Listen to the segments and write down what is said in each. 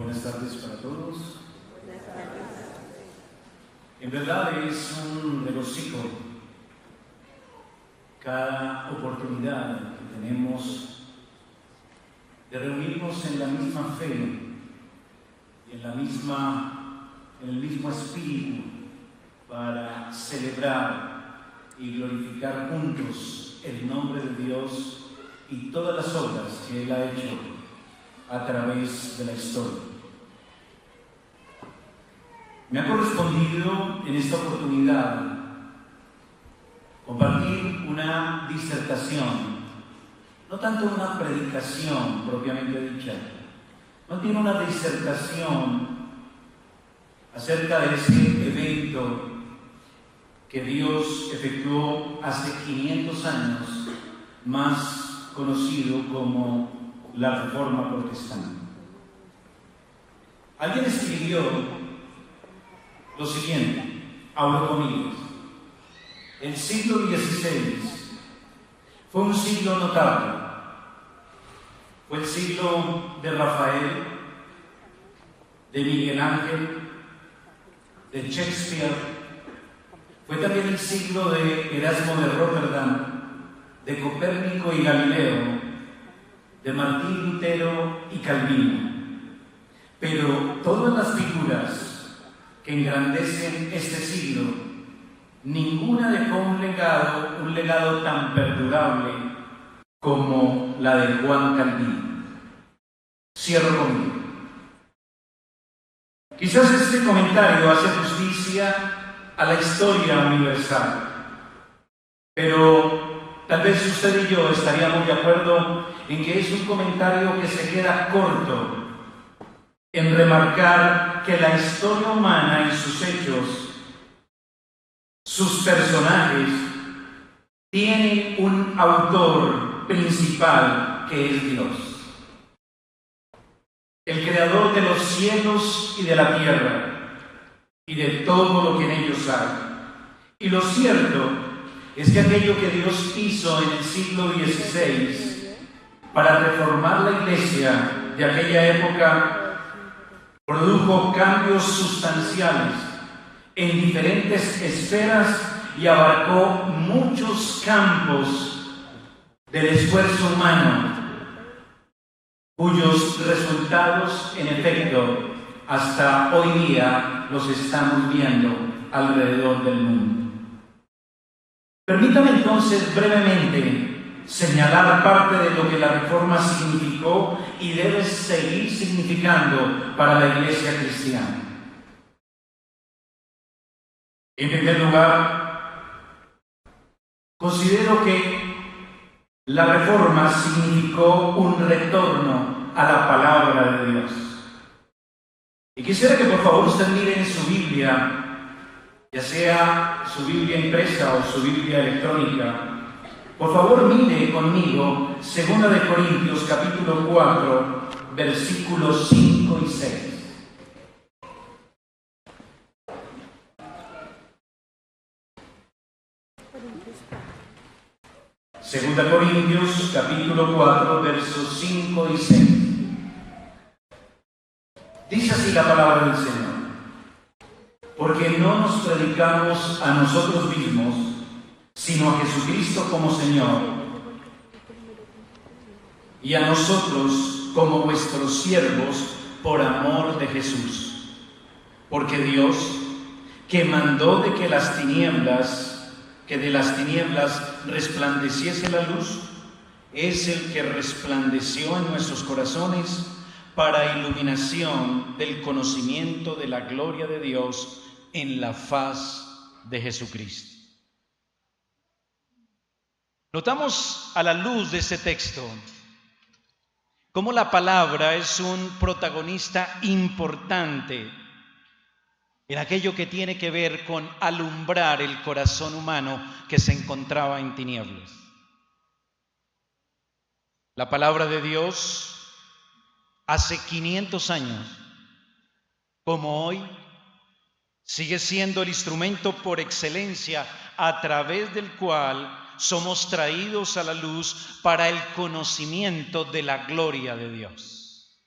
Buenas tardes para todos. En verdad es un regocijo cada oportunidad que tenemos de reunirnos en la misma fe y en el mismo espíritu para celebrar y glorificar juntos el nombre de Dios y todas las obras que Él ha hecho a través de la historia. Me ha correspondido en esta oportunidad compartir una disertación, no tanto una predicación propiamente dicha, no tiene una disertación acerca de ese evento que Dios efectuó hace 500 años, más conocido como la Reforma Protestante. Alguien escribió lo siguiente, abro comillas: el siglo XVI fue un siglo notable. Fue el siglo de Rafael, de Miguel Ángel, de Shakespeare. Fue también el siglo de Erasmo de Rotterdam, de Copérnico y Galileo, de Martín Lutero y Calvino. Pero todas las figuras que engrandecen este siglo, ninguna dejó un legado tan perdurable como la de Juan Calvino. Cierro conmigo. Quizás este comentario hace justicia a la historia universal, pero tal vez usted y yo estaríamos de acuerdo en que es un comentario que se queda corto en remarcar que la historia humana y sus hechos, sus personajes, tienen un autor principal que es Dios, el creador de los cielos y de la tierra y de todo lo que en ellos hay. Y lo cierto es que aquello que Dios hizo en el siglo XVI para reformar la iglesia de aquella época produjo cambios sustanciales en diferentes esferas y abarcó muchos campos del esfuerzo humano, cuyos resultados, en efecto, hasta hoy día los estamos viendo alrededor del mundo. Permítame entonces brevemente señalar parte de lo que la Reforma significó y debe seguir significando para la Iglesia cristiana. En primer lugar, considero que la Reforma significó un retorno a la palabra de Dios. Y quisiera que por favor usted mire en su Biblia, ya sea su Biblia impresa o su Biblia electrónica. Por favor, mire conmigo 2 de Corintios capítulo 4, versículos 5 y 6. Segunda Corintios capítulo 4, versos 5 y 6. Dice así la palabra del Señor: porque no nos predicamos a nosotros mismos, sino a Jesucristo como Señor, y a nosotros como vuestros siervos por amor de Jesús. Porque Dios, que mandó de las tinieblas resplandeciese la luz, es el que resplandeció en nuestros corazones para iluminación del conocimiento de la gloria de Dios en la faz de Jesucristo. Notamos a la luz de este texto cómo la palabra es un protagonista importante en aquello que tiene que ver con alumbrar el corazón humano que se encontraba en tinieblas. La palabra de Dios hace 500 años, como hoy, sigue siendo el instrumento por excelencia a través del cual somos traídos a la luz para el conocimiento de la gloria de Dios.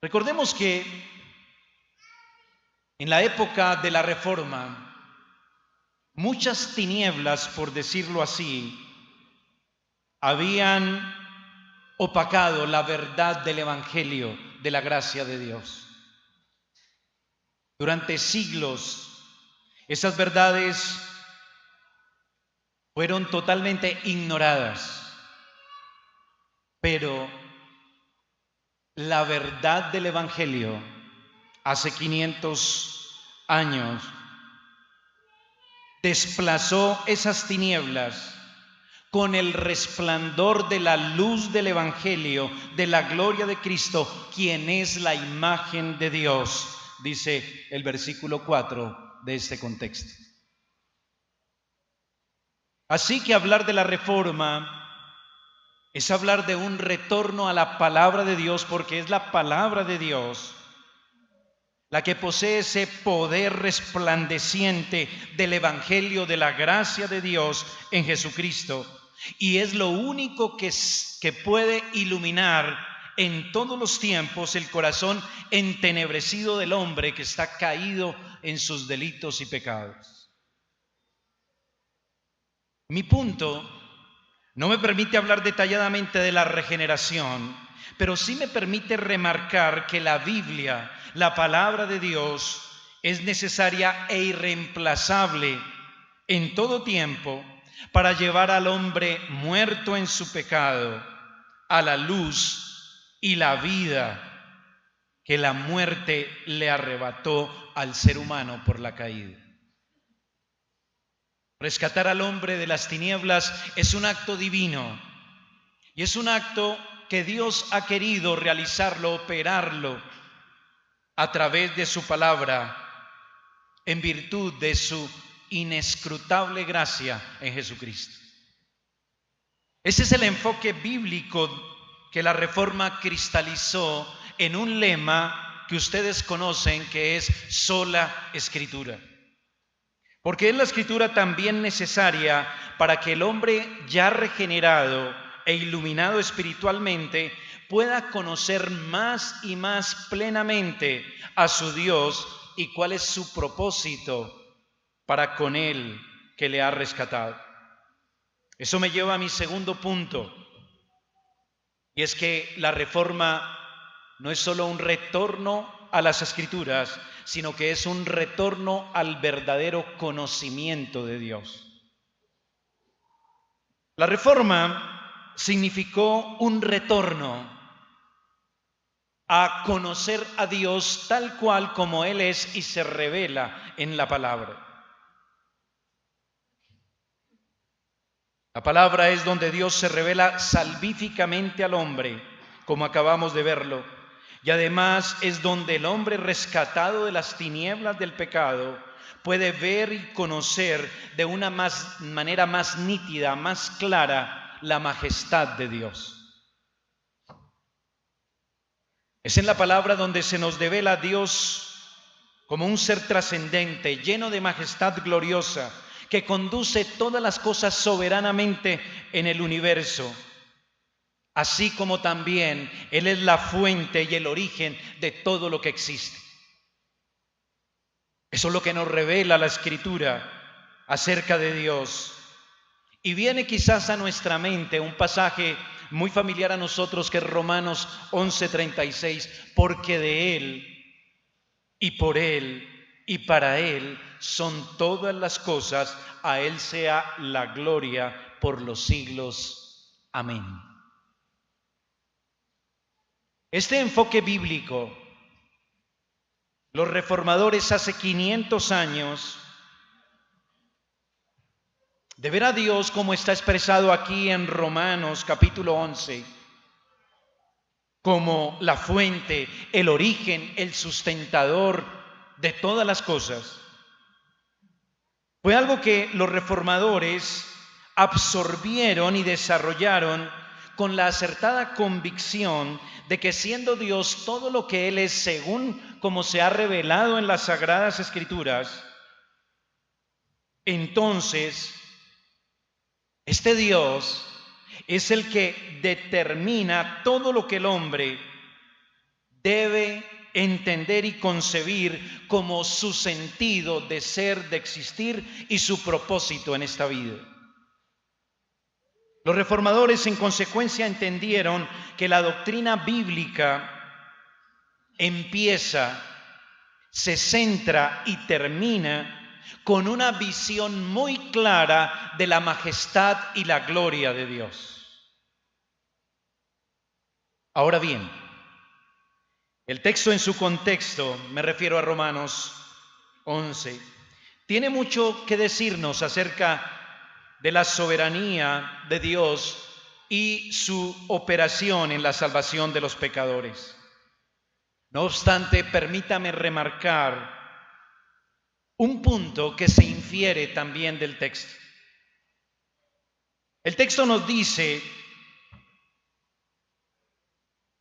Recordemos que en la época de la Reforma, muchas tinieblas, por decirlo así, habían opacado la verdad del Evangelio de la gracia de Dios. Durante siglos, esas verdades fueron totalmente ignoradas, pero la verdad del Evangelio hace 500 años desplazó esas tinieblas con el resplandor de la luz del Evangelio, de la gloria de Cristo, quien es la imagen de Dios, dice el versículo 4 de este contexto. Así que hablar de la Reforma es hablar de un retorno a la palabra de Dios, porque es la palabra de Dios la que posee ese poder resplandeciente del Evangelio, de la gracia de Dios en Jesucristo, y es lo único que puede iluminar en todos los tiempos el corazón entenebrecido del hombre que está caído en sus delitos y pecados. Mi punto no me permite hablar detalladamente de la regeneración, pero sí me permite remarcar que la Biblia, la palabra de Dios, es necesaria e irreemplazable en todo tiempo para llevar al hombre muerto en su pecado a la luz y la vida que la muerte le arrebató al ser humano por la caída. Rescatar al hombre de las tinieblas es un acto divino y es un acto que Dios ha querido realizarlo, operarlo a través de su palabra, en virtud de su inescrutable gracia en Jesucristo. Ese es el enfoque bíblico que la Reforma cristalizó en un lema que ustedes conocen, que es sola Escritura. Porque es la Escritura también necesaria para que el hombre ya regenerado e iluminado espiritualmente pueda conocer más y más plenamente a su Dios y cuál es su propósito para con Él que le ha rescatado. Eso me lleva a mi segundo punto, y es que la Reforma no es solo un retorno a las Escrituras, sino que es un retorno al verdadero conocimiento de Dios. La Reforma significó un retorno a conocer a Dios tal cual como Él es y se revela en la palabra. La palabra es donde Dios se revela salvíficamente al hombre, como acabamos de verlo, y además es donde el hombre rescatado de las tinieblas del pecado puede ver y conocer de una manera más nítida, más clara, la majestad de Dios. Es en la palabra donde se nos devela a Dios como un ser trascendente, lleno de majestad gloriosa, que conduce todas las cosas soberanamente en el universo, así como también Él es la fuente y el origen de todo lo que existe. Eso es lo que nos revela la Escritura acerca de Dios. Y viene quizás a nuestra mente un pasaje muy familiar a nosotros, que es Romanos 11:36, porque de Él y por Él y para Él son todas las cosas, a Él sea la gloria por los siglos. Amén. Este enfoque bíblico, los reformadores hace 500 años, de ver a Dios como está expresado aquí en Romanos capítulo 11, como la fuente, el origen, el sustentador de todas las cosas, fue algo que los reformadores absorbieron y desarrollaron con la acertada convicción de que, siendo Dios todo lo que Él es según como se ha revelado en las Sagradas Escrituras, entonces este Dios es el que determina todo lo que el hombre debe entender y concebir como su sentido de ser, de existir y su propósito en esta vida. Los reformadores en consecuencia entendieron que la doctrina bíblica empieza, se centra y termina con una visión muy clara de la majestad y la gloria de Dios. Ahora bien, el texto en su contexto, me refiero a Romanos 11, tiene mucho que decirnos acerca de la soberanía de Dios y su operación en la salvación de los pecadores. No obstante, permítame remarcar un punto que se infiere también del texto. El texto nos dice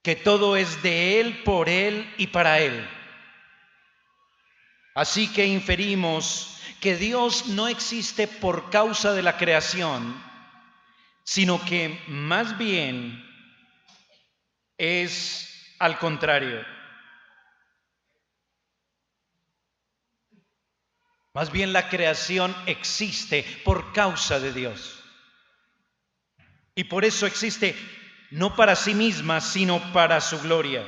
que todo es de Él, por Él y para Él. Así que inferimos que Dios no existe por causa de la creación, sino que más bien es al contrario. Más bien la creación existe por causa de Dios. Y por eso existe no para sí misma, sino para su gloria.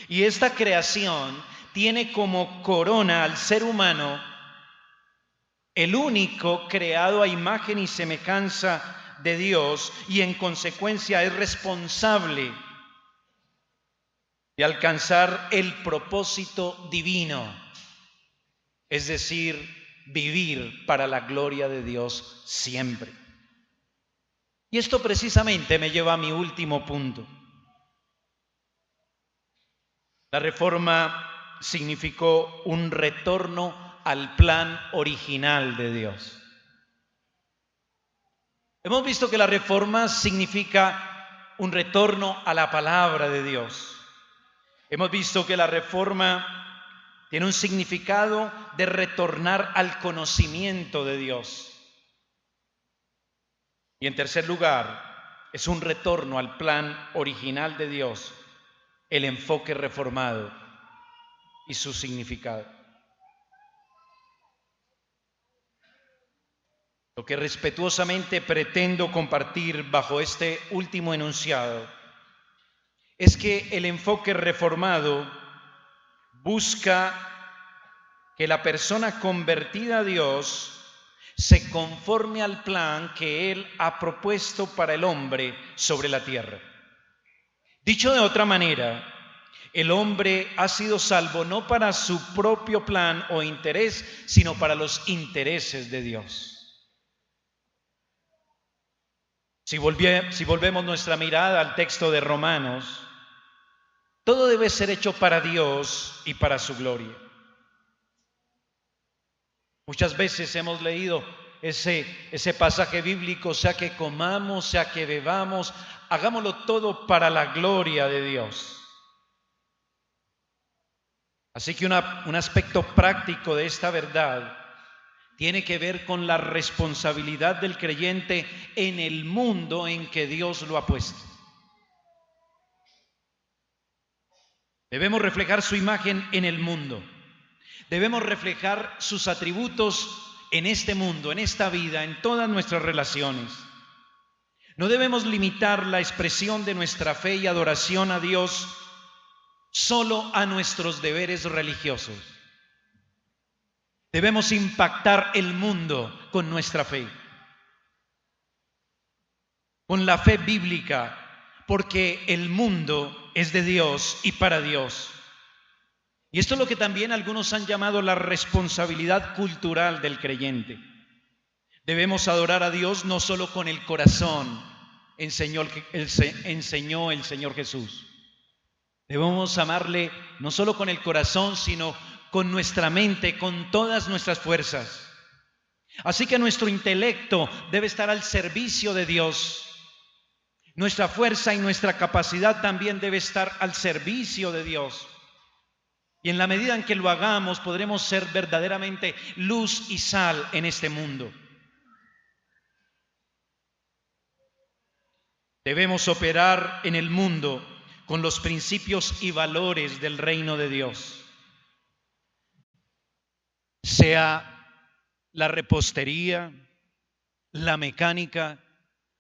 Y esta creación tiene como corona al ser humano, el único creado a imagen y semejanza de Dios, y en consecuencia es responsable de alcanzar el propósito divino, es decir, vivir para la gloria de Dios siempre. Y esto precisamente me lleva a mi último punto. La Reforma significó un retorno al plan original de Dios. Hemos visto que la Reforma significa un retorno a la palabra de Dios. Hemos visto que la Reforma tiene un significado de retornar al conocimiento de Dios. Y en tercer lugar, es un retorno al plan original de Dios, el enfoque reformado y su significado. Lo que respetuosamente pretendo compartir bajo este último enunciado es que el enfoque reformado busca que la persona convertida a Dios se conforme al plan que Él ha propuesto para el hombre sobre la tierra. Dicho de otra manera, el hombre ha sido salvo no para su propio plan o interés, sino para los intereses de Dios. Si volvemos nuestra mirada al texto de Romanos, todo debe ser hecho para Dios y para su gloria. Muchas veces hemos leído ese pasaje bíblico, sea que comamos, sea que bebamos, hagámoslo todo para la gloria de Dios. Así que un aspecto práctico de esta verdad tiene que ver con la responsabilidad del creyente en el mundo en que Dios lo ha puesto. Debemos reflejar su imagen en el mundo. Debemos reflejar sus atributos en este mundo, en esta vida, en todas nuestras relaciones. No debemos limitar la expresión de nuestra fe y adoración a Dios solo a nuestros deberes religiosos. Debemos impactar el mundo con nuestra fe, con la fe bíblica, porque el mundo es de Dios y para Dios. Y esto es lo que también algunos han llamado la responsabilidad cultural del creyente. Debemos adorar a Dios no solo con el corazón, enseñó el Señor Jesús. Debemos amarle no solo con el corazón, sino con nuestra mente, con todas nuestras fuerzas. Así que nuestro intelecto debe estar al servicio de Dios. Nuestra fuerza y nuestra capacidad también debe estar al servicio de Dios. Y en la medida en que lo hagamos, podremos ser verdaderamente luz y sal en este mundo. Debemos operar en el mundo con los principios y valores del reino de Dios. Sea la repostería, la mecánica,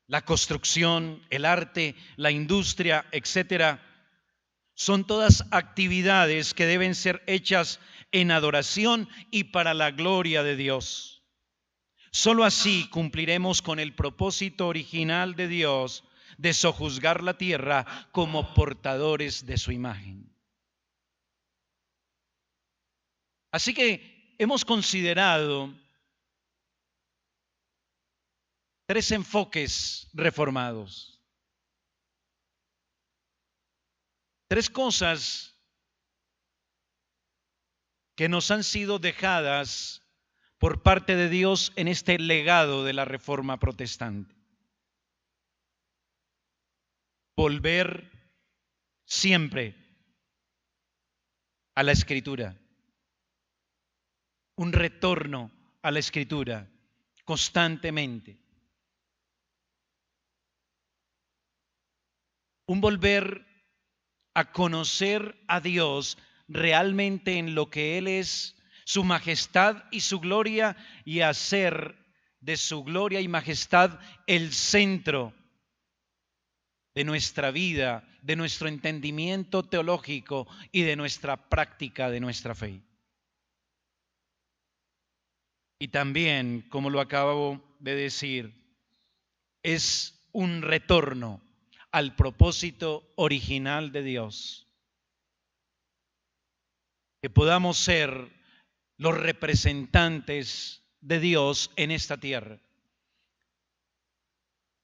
la construcción, el arte, la industria, etcétera, son todas actividades que deben ser hechas en adoración y para la gloria de Dios. Solo así cumpliremos con el propósito original de Dios de sojuzgar la tierra como portadores de su imagen. Así que hemos considerado 3 enfoques reformados. 3 cosas que nos han sido dejadas por parte de Dios en este legado de la Reforma Protestante. Volver siempre a la Escritura. Un retorno a la Escritura constantemente. Un volver a conocer a Dios realmente en lo que Él es, su majestad y su gloria, y hacer de su gloria y majestad el centro de nuestra vida, de nuestro entendimiento teológico y de nuestra práctica de nuestra fe. Y también, como lo acabo de decir, es un retorno al propósito original de Dios. Que podamos ser los representantes de Dios en esta tierra.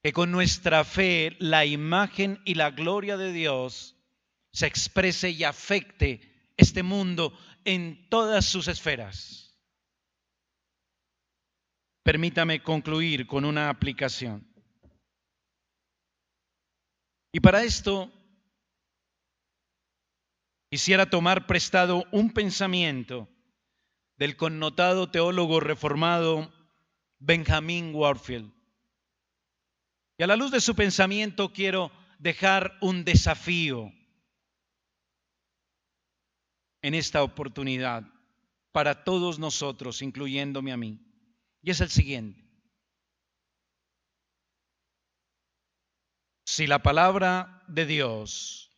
Que con nuestra fe la imagen y la gloria de Dios se exprese y afecte este mundo en todas sus esferas. Permítame concluir con una aplicación. Y para esto quisiera tomar prestado un pensamiento del connotado teólogo reformado Benjamin Warfield. Y a la luz de su pensamiento quiero dejar un desafío en esta oportunidad para todos nosotros, incluyéndome a mí. Y es el siguiente. Si la palabra de Dios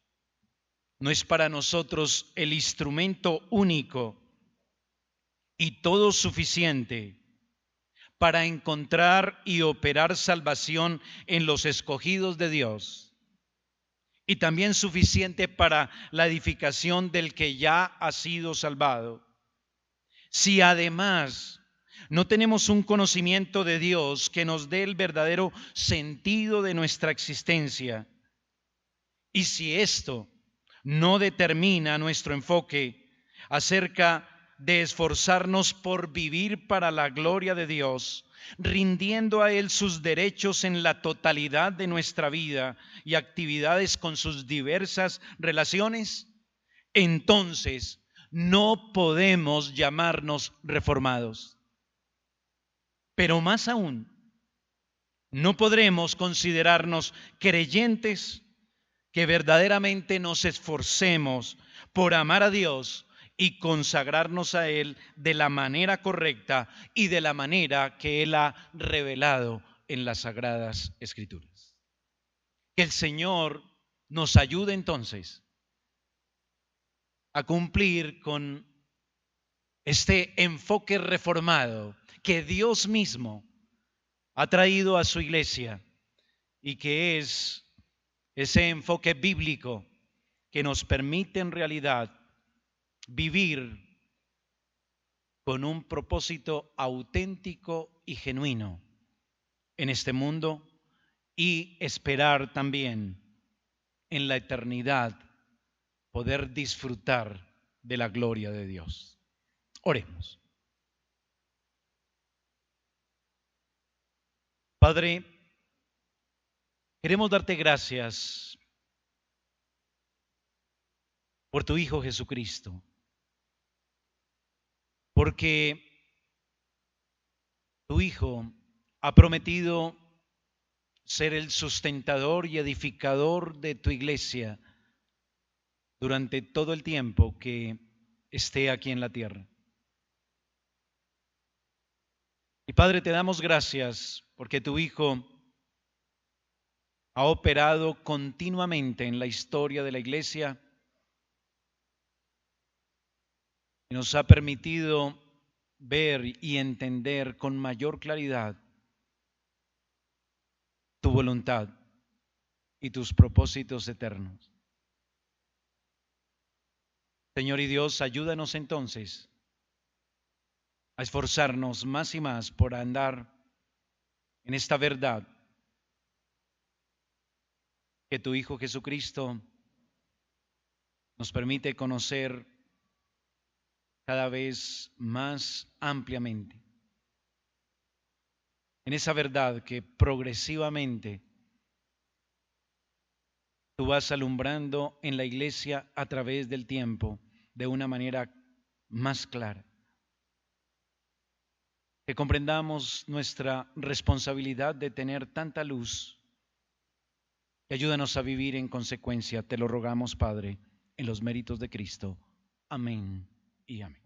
no es para nosotros el instrumento único y todo suficiente para encontrar y operar salvación en los escogidos de Dios, y también suficiente para la edificación del que ya ha sido salvado, si además no tenemos un conocimiento de Dios que nos dé el verdadero sentido de nuestra existencia, y si esto no determina nuestro enfoque acerca de esforzarnos por vivir para la gloria de Dios, rindiendo a Él sus derechos en la totalidad de nuestra vida y actividades con sus diversas relaciones, entonces no podemos llamarnos reformados. Pero más aún, no podremos considerarnos creyentes que verdaderamente nos esforcemos por amar a Dios y consagrarnos a Él de la manera correcta y de la manera que Él ha revelado en las Sagradas Escrituras. Que el Señor nos ayude entonces a cumplir con este enfoque reformado que Dios mismo ha traído a su iglesia y que es ese enfoque bíblico que nos permite en realidad vivir con un propósito auténtico y genuino en este mundo y esperar también en la eternidad poder disfrutar de la gloria de Dios. Oremos. Padre, queremos darte gracias por tu Hijo Jesucristo, porque tu Hijo ha prometido ser el sustentador y edificador de tu iglesia durante todo el tiempo que esté aquí en la tierra. Y Padre, te damos gracias porque tu Hijo ha operado continuamente en la historia de la Iglesia y nos ha permitido ver y entender con mayor claridad tu voluntad y tus propósitos eternos. Señor y Dios, ayúdanos entonces a esforzarnos más y más por andar en esta verdad que tu Hijo Jesucristo nos permite conocer cada vez más ampliamente. En esa verdad que progresivamente tú vas alumbrando en la iglesia a través del tiempo de una manera más clara. Que comprendamos nuestra responsabilidad de tener tanta luz y ayúdanos a vivir en consecuencia. Te lo rogamos, Padre, en los méritos de Cristo. Amén y amén.